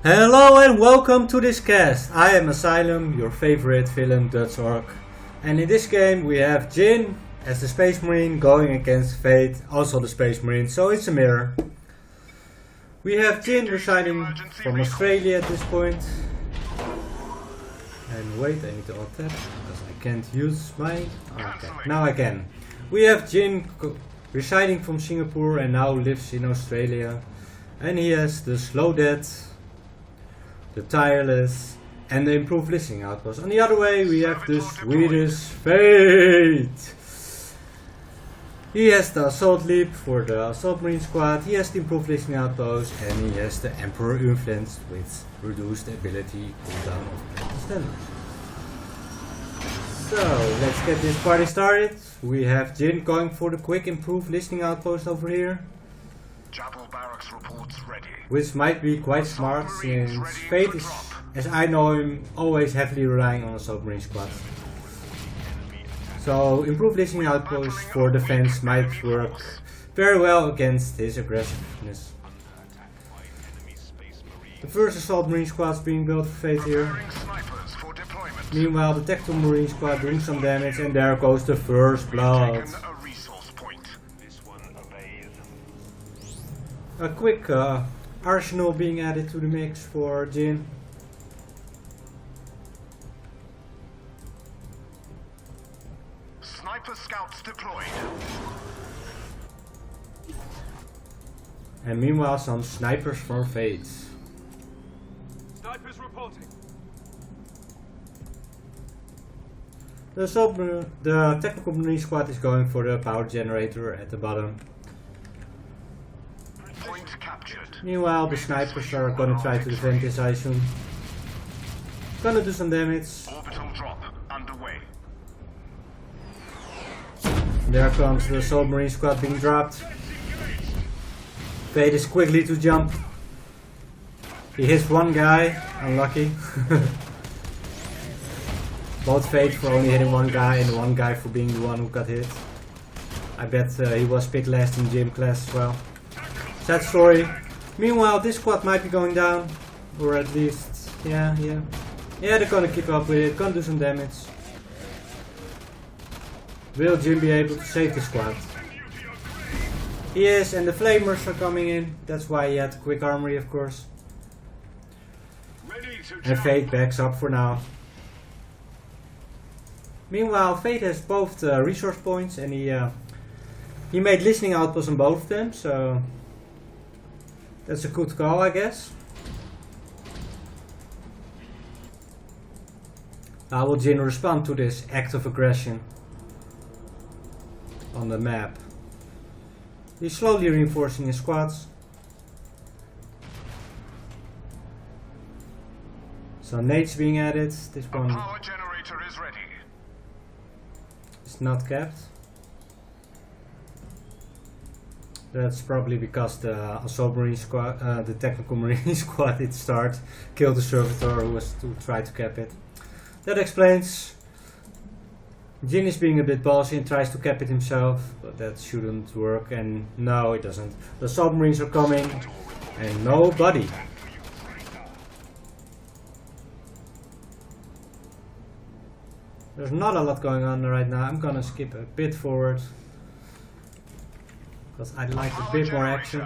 Hello and welcome to this cast. I am Asylum, your favorite villain Dutch orc. And in this game we have Jin as the Space Marine going against Fate, also the Space Marine, so it's a mirror. We have Jin residing from Australia at this point. And wait, I need to alt tab because I can't use my... Okay, now I can. We have Jin residing from Singapore and now lives in Australia. And he has the Slow Dead, the Tireless, and the Improved Listening Outpost. On the other way we have the Swedish Fate. He has the Assault Leap for the Assault Marine Squad, he has the Improved Listening Outpost, and he has the Emperor Influence with reduced ability cooldown of Planet Standard. So let's get this party started. We have Jin going for the quick Improved Listening Outpost over here. Barracks reports ready. Which might be quite smart since Fate is, as I know him, always heavily relying on a submarine squad. So Improved Listening Outpost for defense might work very well against his aggressiveness. The first assault marine squad is being built for Fate here. Meanwhile the tactical marine squad doing some damage, and there goes the first blood. A quick arsenal being added to the mix for Jin. Sniper scouts deployed. And meanwhile some snipers from Fate. Snipers reporting. The technical marine squad is going for the power generator at the bottom. Meanwhile, the snipers are gonna try to defend this, I assume. Gonna do some damage. Orbital drop underway. There comes the assault marine squad being dropped. Fate is quickly to jump. He hits one guy, unlucky. Both Fate for only hitting one guy and one guy for being the one who got hit. I bet he was picked last in gym class as well. Sad story. Meanwhile, this squad might be going down, or at least, yeah, they're gonna keep up with it, gonna do some damage. Will Jin be able to save the squad? He is, and the flamers are coming in, that's why he had quick armory, of course. And Fate backs up for now. Meanwhile, Fate has both resource points, and he made listening outposts on both of them, so that's a good call, I guess. How will Jin respond to this act of aggression on the map? He's slowly reinforcing his squads. So nades being added. This one power generator is ready. It's not capped. That's probably because the assault marine squad, the technical marine squad at the start killed the servitor who was to try to cap it. That explains. Jin is being a bit bossy and tries to cap it himself, but that shouldn't work, and no, it doesn't. The submarines are coming and nobody. There's not a lot going on right now. I'm gonna skip a bit forward because I'd like a bit more action.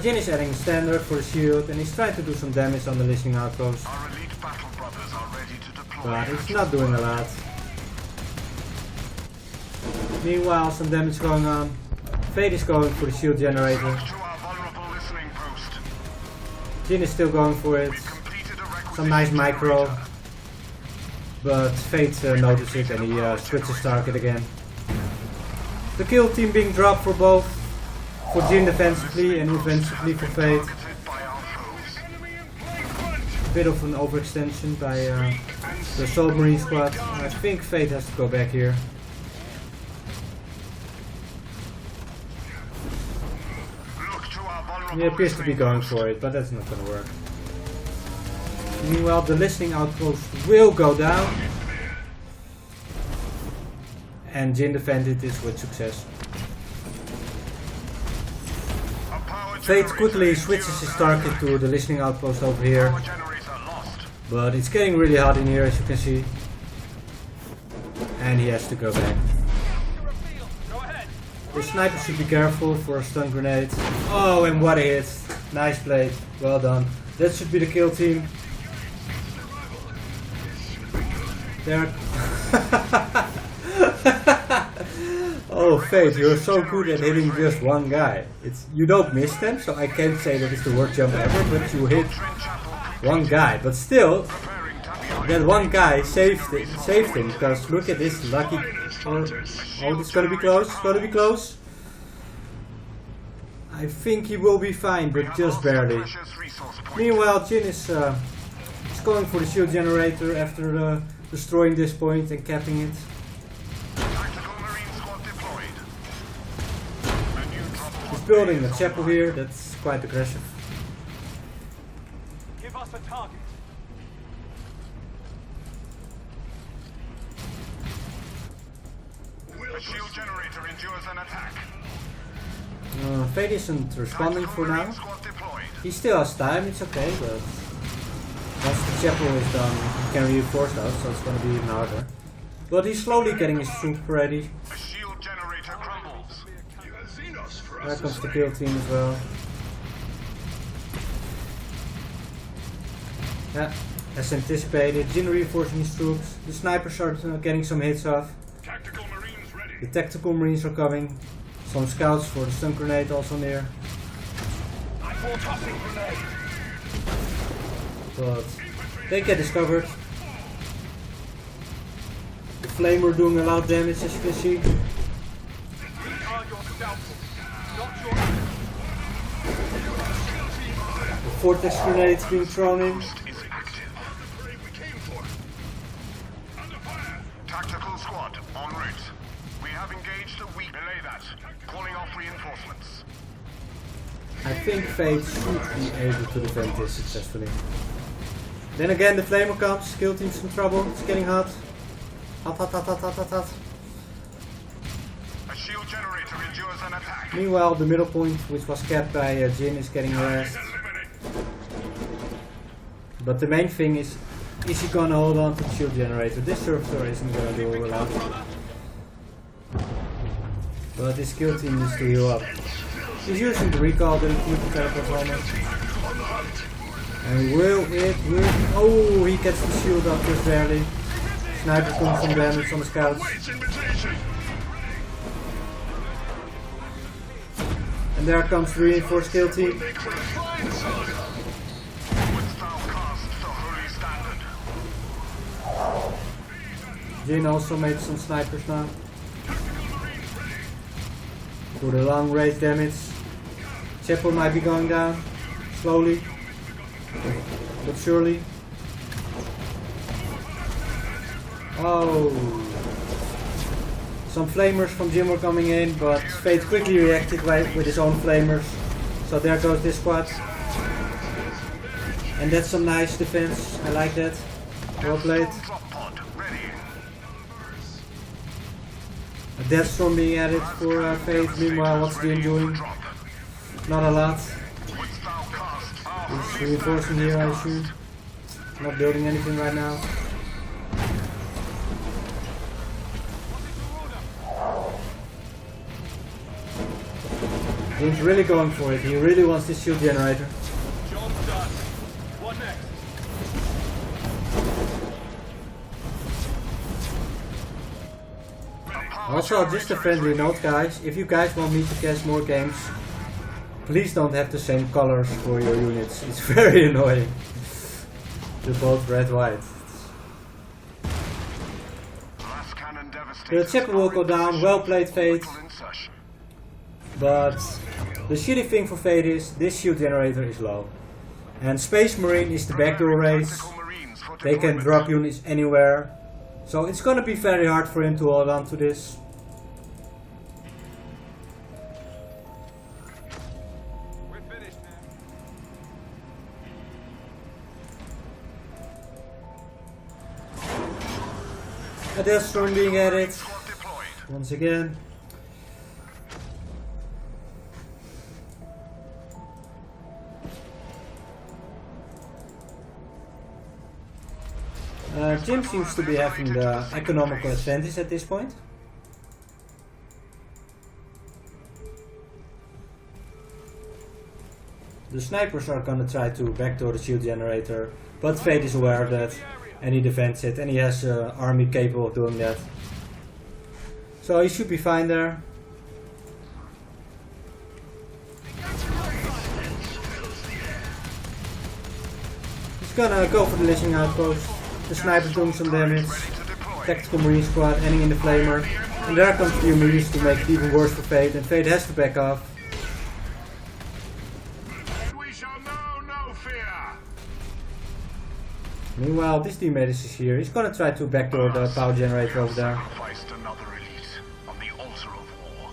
Jin is adding a standard for the shield and he's trying to do some damage on the listening outpost. But he's not doing a lot. Meanwhile, some damage going on. Fate is going for the shield generator. Jin is still going for it. Some nice micro. But Fate notices it and he switches target again. The kill team being dropped for both, for Jin defensively and offensively for Fate. A bit of an overextension by the assault marine squad. I think Fate has to go back here. He appears to be going for it, but that's not gonna work. Meanwhile, the listening outpost will go down. and Jin defended this with success. A power Fate generator quickly in switches his use. target to the listening outpost over here, Power generator lost. but it's getting really hot in here, as you can see. And he has to go back. The sniper should be careful for a stun grenade. Oh, and what a hit. Nice play. Well done. That should be the kill team. There. Oh, Fate, you're so good at hitting just one guy. You don't miss them, so I can't say that it's the worst jump ever, but you hit one guy. But still, Preparing Tabi. that one guy saved him, because look at this lucky... Oh, it's gonna be close, it's gonna be close. I think he will be fine, but just barely. Precious resource point. Meanwhile, Jin is going for the shield generator after destroying this point and capping it. Tactical Marine squad deployed. A new drop He's pod. building a chapel here, that's quite aggressive. Give us a target. A shield generator endures an attack. Fate isn't responding Tactical for now. Marine squad deployed. He still has time, it's okay, but once the chapel is done, he can reinforce those, so it's gonna be even harder. But he's slowly getting his troop ready. A shield generator crumbles. There comes the kill team as well. Yeah, as anticipated, Jin reinforcing his troops. The snipers are getting some hits off. Tactical Marines ready. The tactical marines are coming. Some scouts for the stun grenade also near. But they get discovered. The flamer doing a lot of damage, as you can see. We are your doubtful, not your enemy. The vortex grenade being thrown in. Is active. Tactical squad en route. We have engaged a weak. Belay that. Calling off reinforcements. I think Fate should be able to defend this successfully. Then again, the flamer comes. Kill team's in trouble. It's getting hot. Hot, hot, hot, hot, hot, hot, hot. A shield generator endures an attack. Meanwhile, the middle point, which was capped by Jin, is getting harassed. But the main thing is he gonna hold on to the shield generator? This servitor isn't gonna do a lot. But this kill team needs to heal up. He's using the recall ability to teleport helmet. And will it? Oh, he gets the shield up just barely. Sniper comes some damage on the scouts. And there comes the reinforced kill team. Wouldst thou cast the holy standard? Jin also made some snipers now. For the long range damage. Chapel might be going down. Slowly. But surely. Oh. Some flamers from Jin were coming in, but Fate quickly reacted with his own flamers. So there goes this squad. And that's some nice defense. I like that. Well played. Drop pod ready. A death storm being added for Fate. Meanwhile, what's Jin doing? Drop. Not a lot. Wouldst thou cast our He's holy reinforcing standard? here, I assume. Not building anything right now. Jin's really going for it. He really wants this shield generator. Job done. What next? Also, just a friendly note, guys. If you guys want me to cast more games, please don't have the same colors for your units. It's very annoying. They're both red-white. Glass cannon devastated. The chapel will go down. Well played, Fate. Orbital insertion. But the shitty thing for Fate is this shield generator is low. And Space Marine is the backdoor race. Tactical Marines for They can deployment. drop units anywhere. So it's gonna be very hard for him to hold on to this. We're finished now. A death storm being added. Squad deployed. once again. Jim seems to be having the economical advantage at this point. The snipers are gonna try to backdoor the shield generator, but Fade is aware of that and he defends it, and he has an army capable of doing that. So he should be fine there. He's gonna go for the listening outpost. The sniper's doing some damage. Tactical Marine squad ending in the flamer. And there comes the Diomedes to make it even worse for Fade, and Fade has to back off. We shall know no fear. Meanwhile, this Diomedes is here. He's gonna try to backdoor the power generator over there. Sacrificed another elite on the altar of war.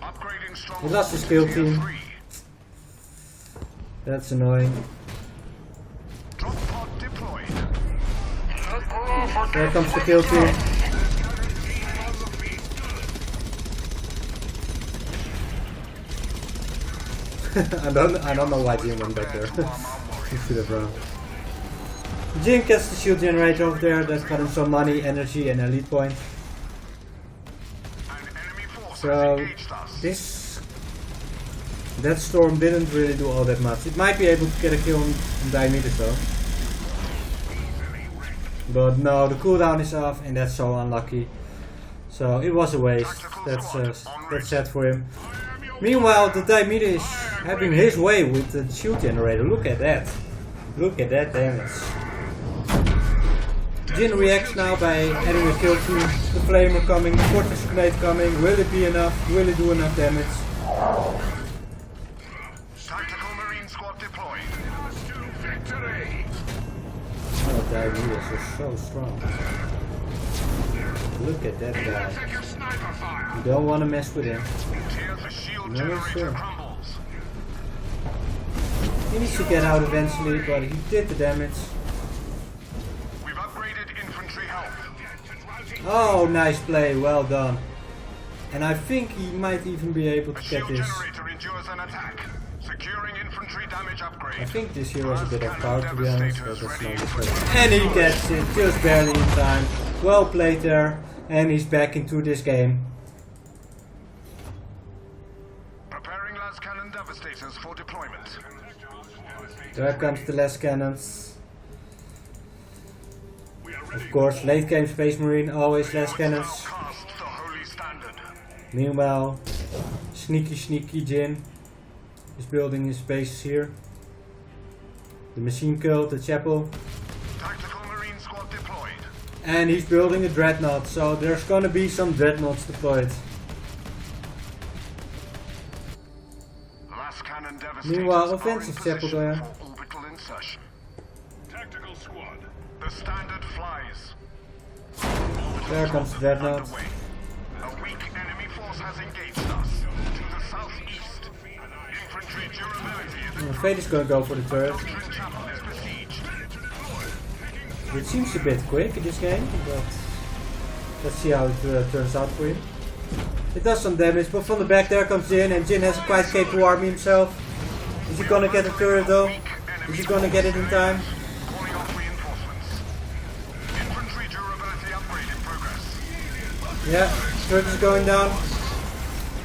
Upgrading He lost his kill team. That's annoying. Drop pod deployed. There comes the kill team. I don't know why Jin went back there. He should have run. Jin gets the shield generator over there. That's got him some money, energy, and elite points. So that storm didn't really do all that much. It might be able to get a kill on Diomedes though. But no, the cooldown is off, and that's so unlucky. So it was a waste. That's sad for him. Meanwhile, the Diomedes is having his way with the shield generator. Look at that. Look at that damage. Jin reacts now by adding a kill team. The flamer coming, the fortress grenade coming. Will it be enough? Will it do enough damage? Tactical Marine squad deployed. Oh, Diomedes is so strong. Look at that guy. You don't want to mess with him. No, sure. He needs to get out eventually, but he did the damage. We've upgraded infantry health. Oh, nice play, well done. And I think he might even be able to get Shield this. generator endures an attack. Securing infantry damage upgrade. I think this hero's a bit of power to be honest, but that's not his way. And he gets it just barely in time. Well played there, and he's back into this game. Preparing las cannon devastators for deployment. There comes the last cannons. Of course, late game Space Marine, always last cannons. Cast the holy standard. Meanwhile, sneaky Jin is building his bases here. The machine cult, the chapel. Tactical Marine squad deployed. And he's building a dreadnought, so there's gonna be some dreadnoughts deployed. Las cannon devastators. Meanwhile, are offensive in chapel position there. for orbital insertion. Tactical squad. The standard flies. There comes the dreadnought. Underway. A weak enemy force has engaged us. To the southeast. Infantry durability is Fade is gonna go for the turret, Doctrine chapel is besieged. which seems a bit quick in this game, but let's see how it turns out for him. It does some damage, but from the back there comes Jin, and Jin has a quite capable army himself. Is he gonna get the turret though? Is he gonna get it in time? Calling off reinforcements. Infantry durability upgrade in progress. Yeah, turret is going down.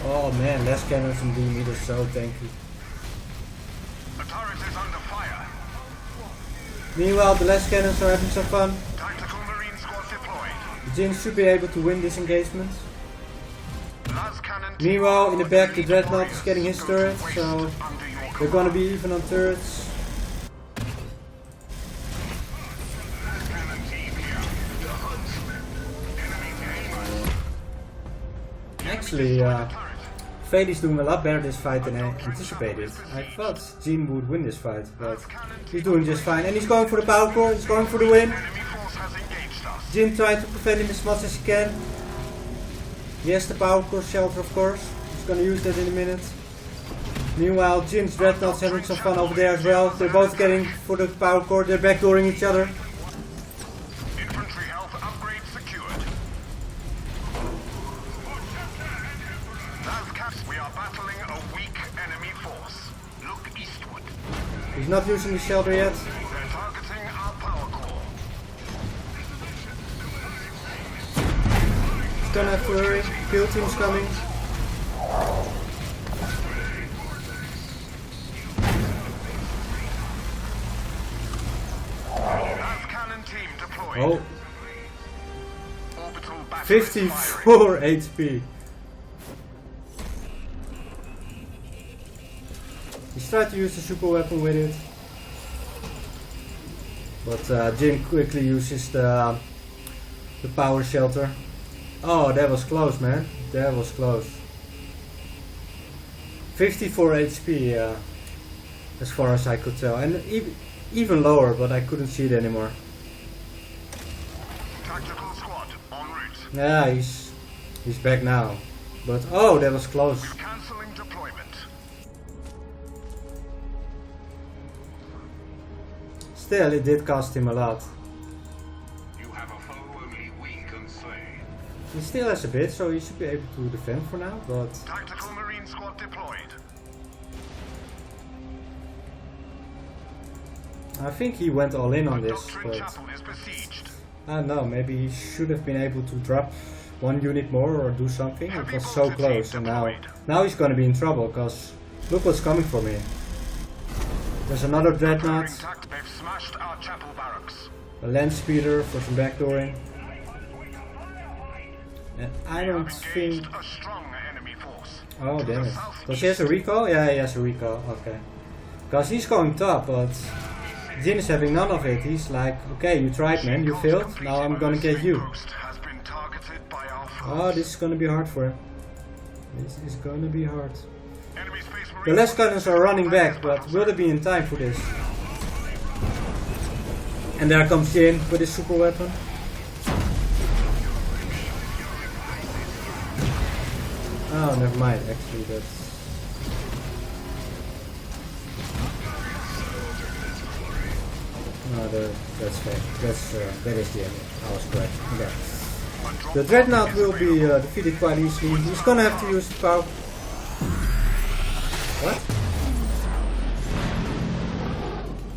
Oh man, less cannons and Diomedes are so tanky. The turret is under fire. Meanwhile, the less cannons are having some fun. Tactical Marine squad deployed. Jin should be able to win this engagement. Las cannon. Meanwhile, in the back, the dreadnought is getting his turret, so Under your they're gonna be even on turrets. Actually, Fade is doing a lot better this fight than I anticipated. I thought Jin would win this fight, but he's doing just fine. And he's going for the power core, he's going for the win. enemy force has engaged us. Jin trying to prevent him as much as he can. He has the power core shelter, of course. He's gonna use that in a minute. Meanwhile, Jin's dreadnoughts having some fun over there as well. They're both getting for the power core, they're backdooring each other. Infantry health upgrade secured. are battling a weak enemy force. Look eastward. He's not using the shelter yet. They're targeting our power core. He's gonna have to hurry. Kill team's coming. Las cannon team deployed. Oh, Orbital battery 54 HP. He's tried to use the super weapon with it. But Jin quickly uses the power shelter. Oh, that was close, man. That was close. 54 HP, as far as I could tell. And even lower, but I couldn't see it anymore. Tactical squad en route. Yeah, he's back now. But oh, that was close. Cancelling deployment. Still, it did cost him a lot. You have a foe only we can slay. He still has a bit, so he should be able to defend for now, but Tactical marine squad deployed. I think he went all in on this, Doctrine but Chapel is besieged. I don't know, maybe he should have been able to drop one unit more or do something. It was so close, and now he's gonna be in trouble, because look what's coming for me. There's another dreadnought, They've smashed our chapel barracks. a land speeder for some backdooring. And I don't think... Engaged a strong enemy force. Oh damn it. Does he have a recall? Yeah, he has a recall, okay. Because he's going top, but Jin is having none of it. He's like, okay, you tried man, you failed, now I'm gonna get you. Has been targeted by our Oh, this is gonna be hard for him. This is gonna be hard. enemy space The last cannons are running back, but will they be in time for this? And there comes Jin with his super weapon. Oh, never mind, actually, that's... No, that's fake. That is the end. I was correct. Okay. The Dreadnought will be defeated quite easily. He's gonna have to use the power... What?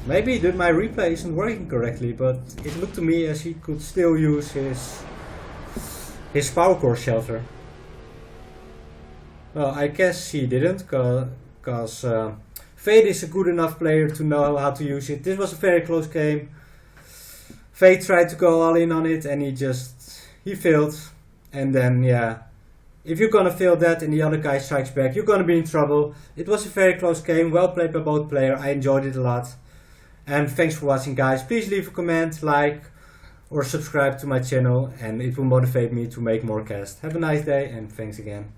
Maybe my replay isn't working correctly, but it looked to me as he could still use his power core shelter. Well, I guess he didn't, cause Fade is a good enough player to know how to use it. This was a very close game. Fade tried to go all in on it and he failed. And then yeah, if you're gonna fail that and the other guy strikes back, you're gonna be in trouble. It was a very close game, well played by both players. I enjoyed it a lot. And thanks for watching guys. Please leave a comment, like or subscribe to my channel and it will motivate me to make more casts. Have a nice day and thanks again.